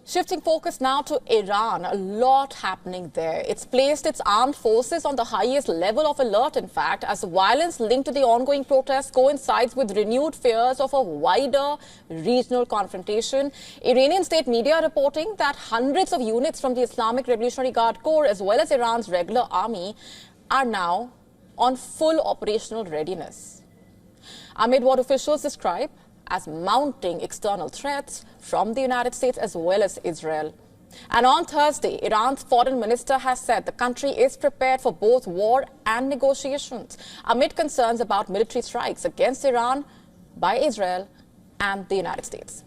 Shifting focus now to Iran, a lot happening there. It's placed its armed forces on the highest level of alert, in fact, as the violence linked to the ongoing protests coincides with renewed fears of a wider regional confrontation. Iranian state media reporting that hundreds of units from the Islamic Revolutionary Guard Corps, as well as Iran's regular army, are now on full operational readiness, amid what officials describe as mounting external threats from the United States as well as Israel. And on Thursday, Iran's foreign minister has said the country is prepared for both war and negotiations amid concerns about military strikes against Iran by Israel and the United States.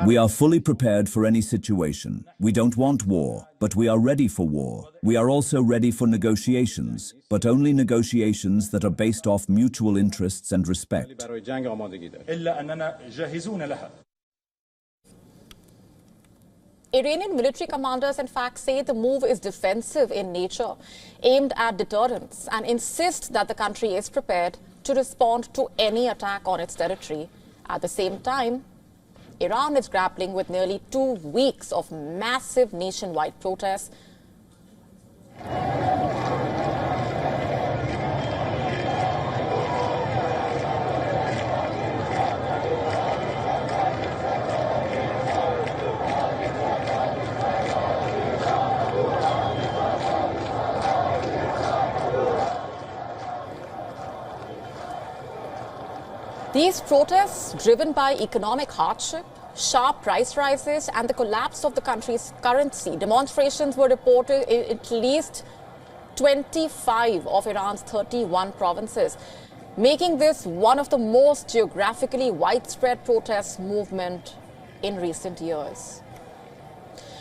We are fully prepared for any situation. We don't want war, but we are ready for war. We are also ready for negotiations, but only negotiations that are based off mutual interests and respect. Iranian military commanders, in fact, say the move is defensive in nature, aimed at deterrence, and insist that the country is prepared to respond to any attack on its territory. At the same time, Iran is grappling with nearly 2 weeks of massive nationwide protests. These protests, driven by economic hardship, sharp price rises, and the collapse of the country's currency. Demonstrations were reported in at least 25 of Iran's 31 provinces, making this one of the most geographically widespread protest movement in recent years.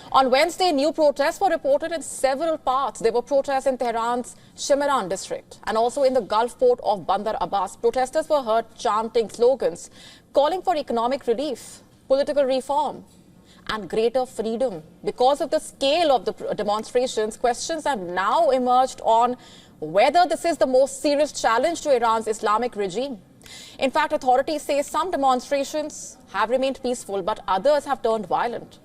On Wednesday, new protests were reported in several parts. There were protests in Tehran's Shemiran district and also in the Gulf port of Bandar Abbas. Protesters were heard chanting slogans calling for economic relief, political reform, and greater freedom. Because of the scale of the demonstrations, questions have now emerged on whether this is the most serious challenge to Iran's Islamic regime. In fact, authorities say some demonstrations have remained peaceful, but others have turned violent.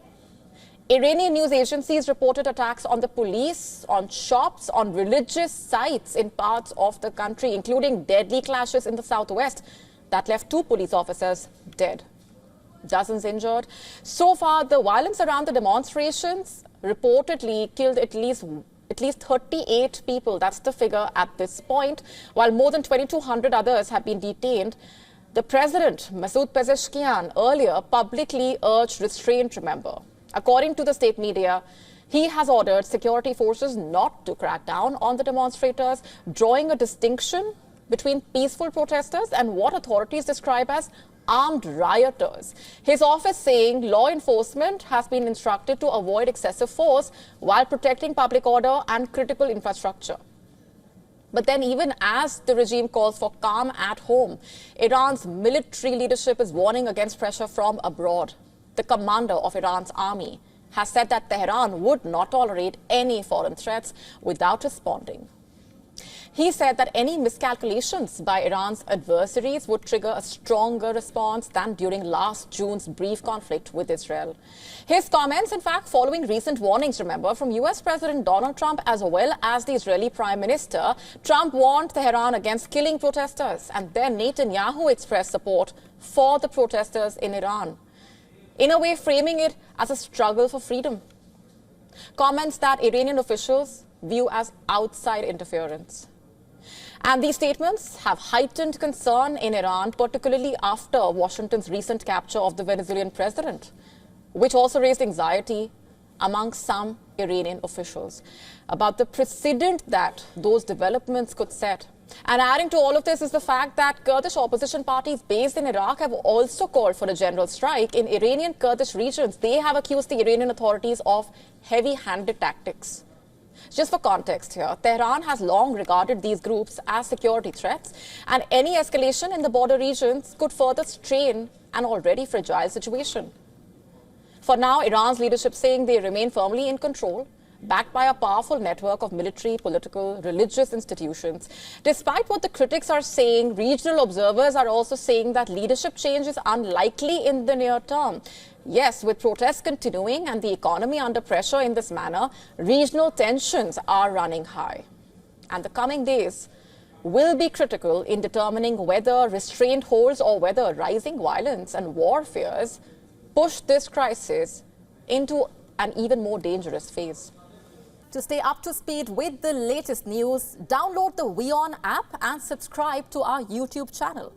Iranian news agencies reported attacks on the police, on shops, on religious sites in parts of the country, including deadly clashes in the southwest that left 2 police officers dead. Dozens injured. So far, the violence around the demonstrations reportedly killed at least 38 people. That's the figure at this point, while more than 2,200 others have been detained. The president, Masoud Pezeshkian, earlier publicly urged restraint, remember. According to the state media, he has ordered security forces not to crack down on the demonstrators, drawing a distinction between peaceful protesters and what authorities describe as armed rioters. His office saying law enforcement has been instructed to avoid excessive force while protecting public order and critical infrastructure. But then, even as the regime calls for calm at home, Iran's military leadership is warning against pressure from abroad. The commander of Iran's army has said that Tehran would not tolerate any foreign threats without responding. He said that any miscalculations by Iran's adversaries would trigger a stronger response than during last June's brief conflict with Israel. His comments, in fact, following recent warnings, remember, from US President Donald Trump as well as the Israeli Prime Minister. Trump warned Tehran against killing protesters, and then Netanyahu expressed support for the protesters in Iran, in a way framing it as a struggle for freedom. Comments that Iranian officials view as outside interference. And these statements have heightened concern in Iran, particularly after Washington's recent capture of the Venezuelan president, which also raised anxiety among some Iranian officials about the precedent that those developments could set. And adding to all of this is the fact that Kurdish opposition parties based in Iraq have also called for a general strike in Iranian Kurdish regions. They have accused the Iranian authorities of heavy-handed tactics. Just for context here, Tehran has long regarded these groups as security threats, and any escalation in the border regions could further strain an already fragile situation. For now, Iran's leadership saying they remain firmly in control, backed by a powerful network of military, political, religious institutions. Despite what the critics are saying, regional observers are also saying that leadership change is unlikely in the near term. Yes, with protests continuing and the economy under pressure in this manner, regional tensions are running high. And the coming days will be critical in determining whether restraint holds or whether rising violence and war fears push this crisis into an even more dangerous phase. To stay up to speed with the latest news, download the WION app and subscribe to our YouTube channel.